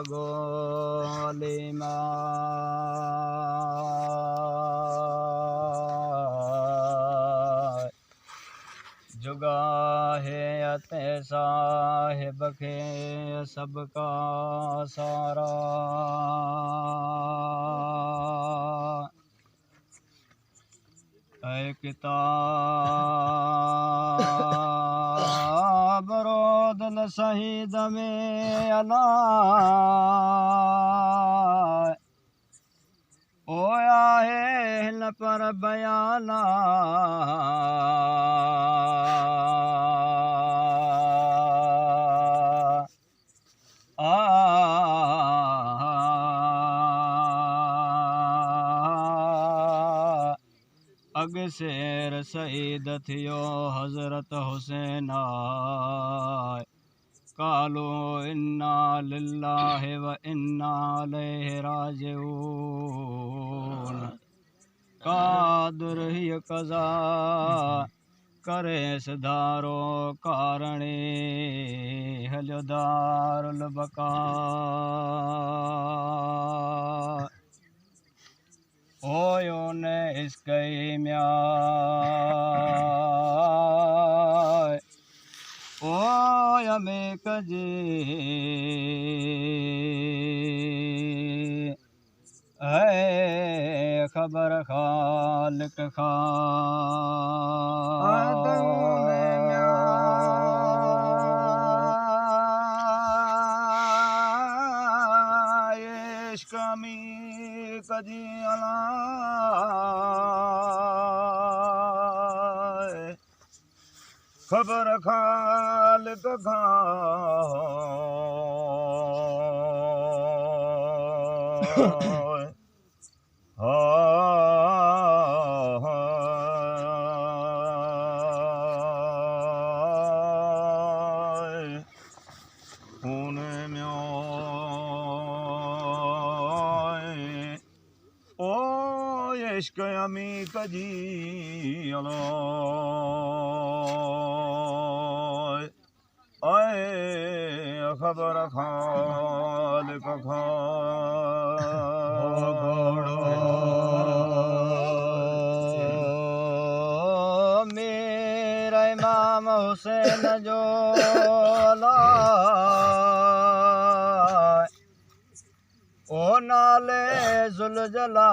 गोलिमा जुगा है अते साहिब के सबका सारा ऐ किताब रोदन शहीद में अला ओया है न पर बयाना अग शेर शहीद थियो हज़रत हुसैन कालो इन्ना लिल्लाहि व इन्ना इलैहि राजिऊन कादर ही कज़ा करे सधारो कारणे हल्यो दारुल बका ओयो ने इसकई म्याय ओय में कजी है खबर खालिक खा कमी कजी अला खबर खालिक खा इश्क अमी कजी अलो आए खबर खालिक खा मेरा इमाम हुसैन जो ओ नाले जुलजला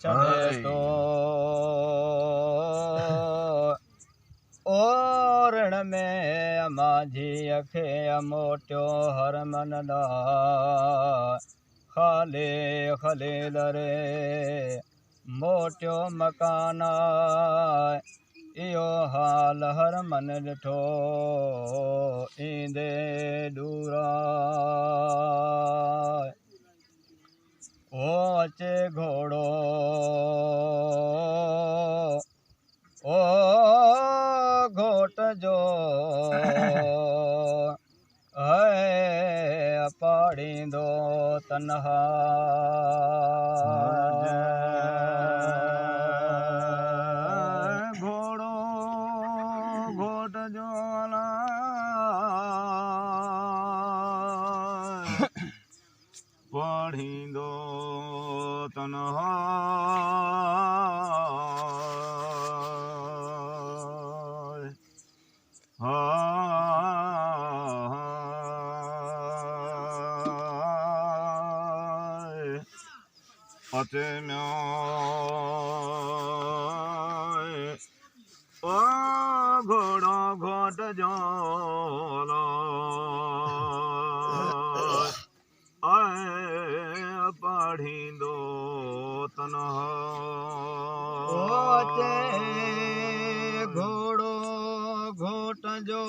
चढ़े तो ओरण में माझी अखे मोटियो हर मन दा खाले खले दरे मोटियो मकाना इहो हाल हर मन ॾिठो ईंदे दूरा ओ अचे घोड़ो ओ घोट जो है पाड़ींदो तन्हा घोड़ो घोट जो पाड़ींदो तन्हा अते म्याय ओ घोड़ो घोट जो आए पढ़ींदो तन्हा अते घोड़ो घोट जो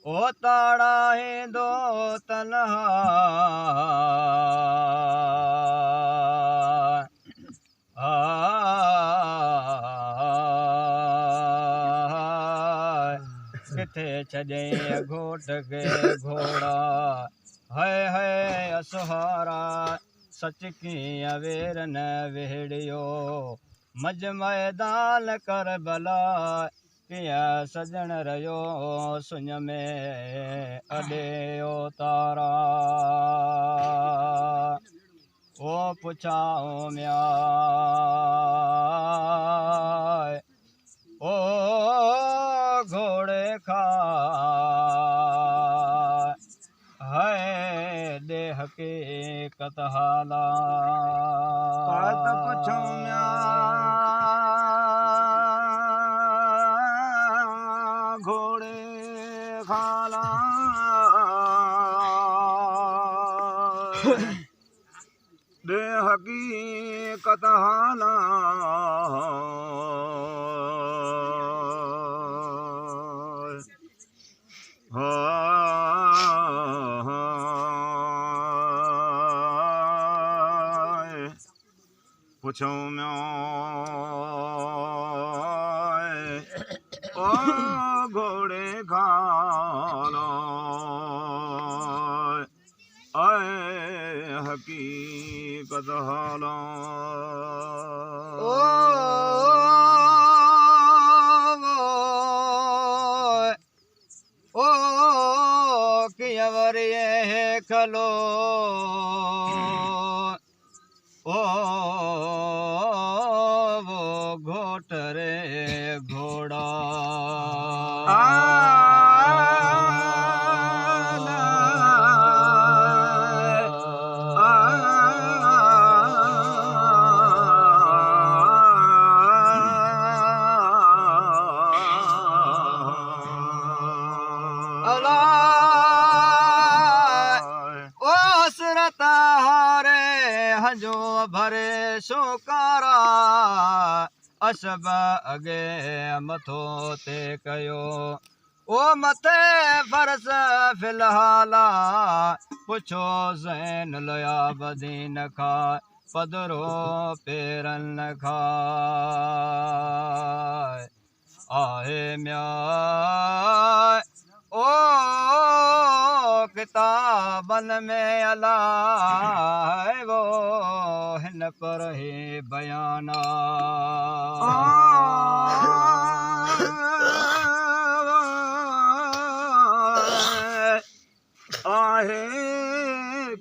ओ ताड़ा है दो तन्हा थे छॾे घोट के घोड़ा है असहारा सच कीअं वेर न वेड़ियो मज मैदान कर भला कीअं सजण रहियो सुञ में अॾेयो तारा ओ पुछाऊं म्या ओ घोड़े खा है दे हकीकत हाला पात पुछूं म्या घोड़े खाला दे हकीकत हाला पुछूं म्या ओ घोड़े खाला हकीकत हाला ओ किया वरिये खलो ओ वो घोट रे घोड़ा जो भरे शोकारा असब अगे मथो ते कयो ओ मथे फरस फिलहाला पुछो ज़ैन लया बदीन खा पदरो पेरन खा आहे म्या ओ किताबन में अला है वो हिन पर ही बयाना आहे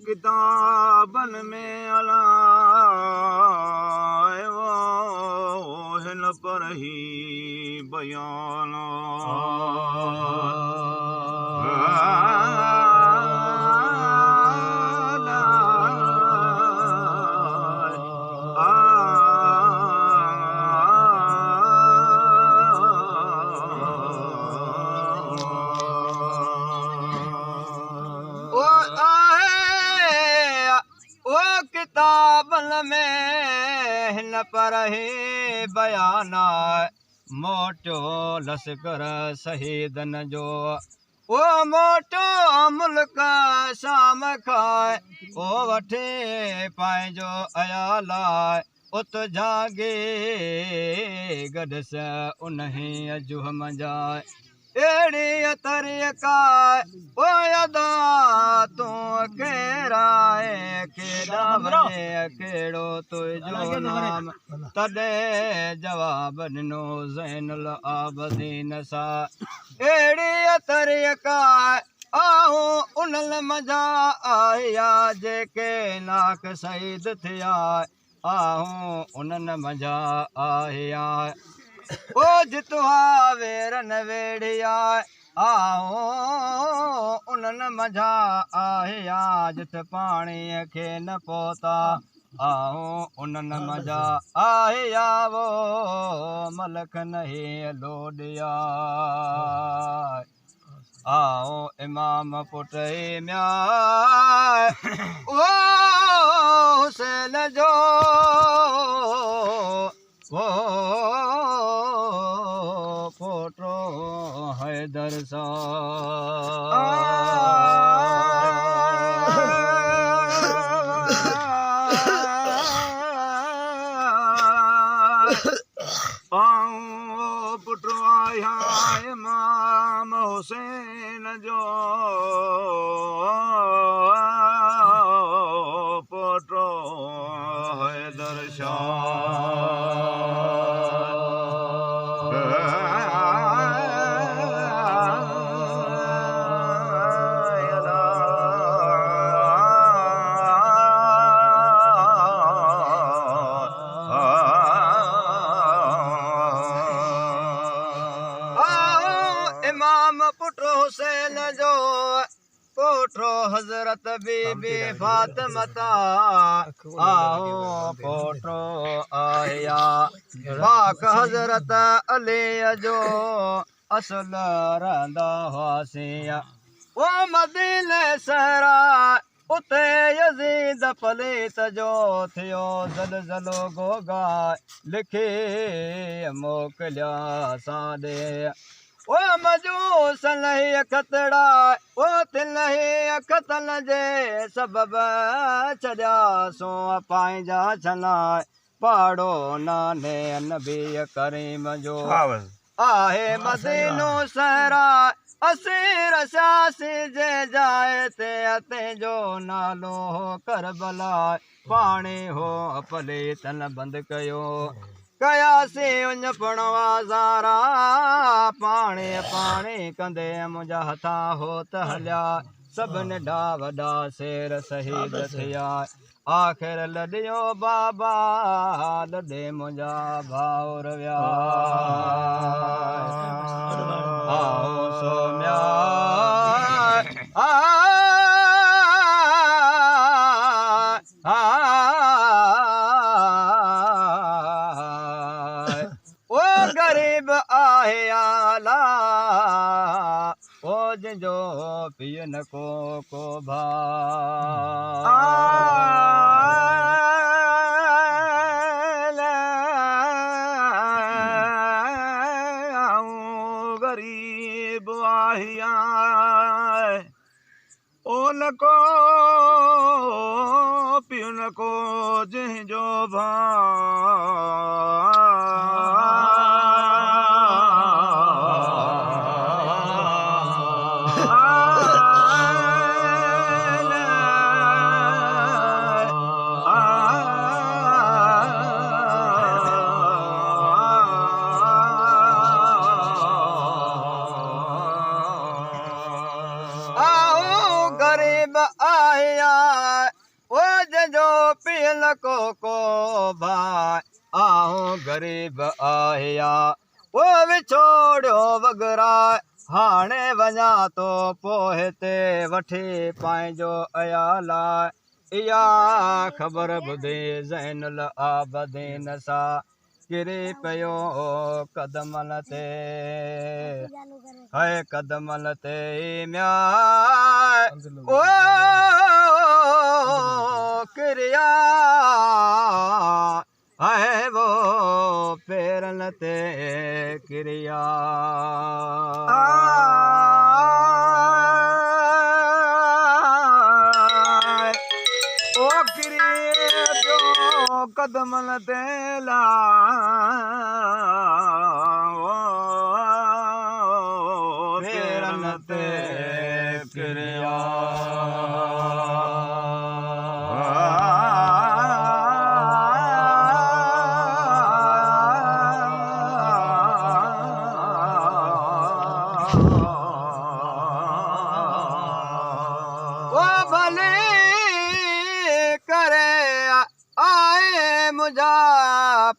किताबन में अला है वो हिन पर ही बयाना किताबन में हिन पर ही बयाना मोटो लश्कर शहीदन जो ओ मोटो मुल्क शाम खाए ओ वठे पंहिंजो अयाला उत जागे गॾस उन्हीं जुहम जाए एड़ी तरीक़ा ओ अदा तूं केराए केड़ा वञे केड़ो तुंहिंजो नाम तॾहिं जवाब ॾिनो ज़ैनुल आबदीन सां एड़ी तरीक़ा आऊं उन्हनि मज़ा आया जेके नाक शहीद थिया आऊं उन्हनि मज़ा आया ओ जितुहा वेरन वेड़िया आऊं उन्हनि मज़ा आया जित पाणीअ खे न पहुता आऊं उन्हनि मज़ा आया वो मलक नहीं लोडिया आऊं इमाम पुट म्या ओ हुसैन जो वो पोटो हैदर सा पुटो आया इमाम हुसैन जो पोटो हैदर इमाम पुटो हुसैन जो पोटो हजरत बीबी फातिमा आओ पोटो आया पाक हजरत अली जो असल रहंदा हुआसीं ओ मदीने सहरा उते यज़ीद पलीत जो थियो ज़लज़लो गोगा लिखी मोकिलिया साॾे ओ मजूस लही खतड़ा ओ तिलही खतन जे सबब छॾिया सो पंहिंजा छला पाड़ो नाने नबी करीम जो आहे मदीनो सहरा असीर शासी जे जाए ते अते जो नालो करबला पाणी हो पलीतन बंदि कयो कयासी उन पणवाज़ारा पाणी पाणी कंदे मुंहिंजा हथा होत हलिया सभिनी ॾा वॾा शेर शहीद थिया आख़िर लॾियो बाबा लॾे मुंहिंजा भाउर विया आओ सोम्या ओ गरीब आहे आला ओ जंहिंजो पीउ को भा गरीब आहिया ओ न को पियो न को जंहिंजो गरीब आया ओ जंहिंजो पीउ को भाई आऊं गरीब आया ओ विछोड़ियो वगरा हाणे वञा तो पोइ ते वठी पंहिंजो अयाला इहा ख़बर ॿुधी ज़ैनुल आबदीन सां किरी पियो कदमन ते है कदमन ते म्या ओ किरिया है वो पेरन ते किरिया ओ किरियो कदमन ते ला पेरन ते किरिया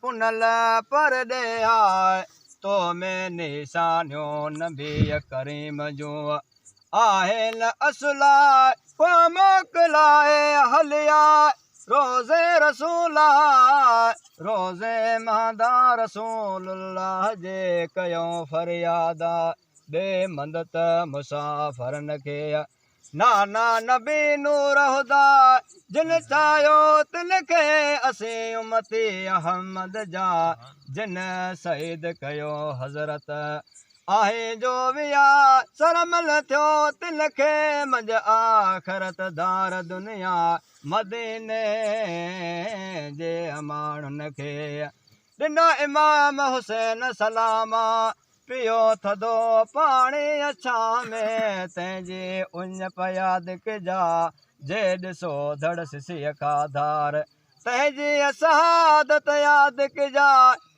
पुनल पर दे आए तो में निशानियो नबी करीम जो आहे न असला को मोकलाए हलिया रोज़े रसूला रोज़े मादा रसूलुल्लाह जे कयो फरियादा दे मंदत मुसाफ़रन के नाना नबी नूर हुदा जिन चायो तिन खे असीं उमती अहमद जा जिन शहीद कयो हज़रत आहे जो विया सरमल थियो तिन खे मंझ आख़िरत दार दुनिया मदीने जे माण्हुनि खे ॾिनो इमाम हुसैन सलामा पियो थदो पाणी अछा में तंहिंजे उन पयाद कजा जे ॾिसो धड़ सिसीअ खां धार तंहिंजी असादत याद कजा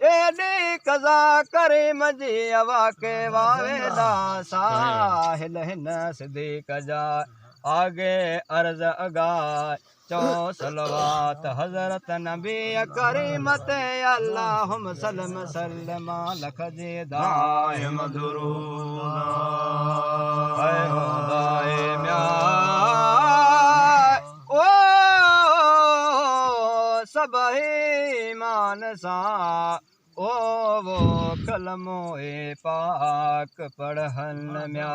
एॾी कज़ा करे मजी वाके वावेदा साहिल हिन सिधी कजा आगे अर्ज अगाए चो सलवात हज़रत नबी करीम ते अल्लाहुम सल्लम सल्लमा लख जे दाए मधुरूद ऐ खुदाए म्या ओ सभई मान सा ओ वो कलमो ए पाक पढ़न म्या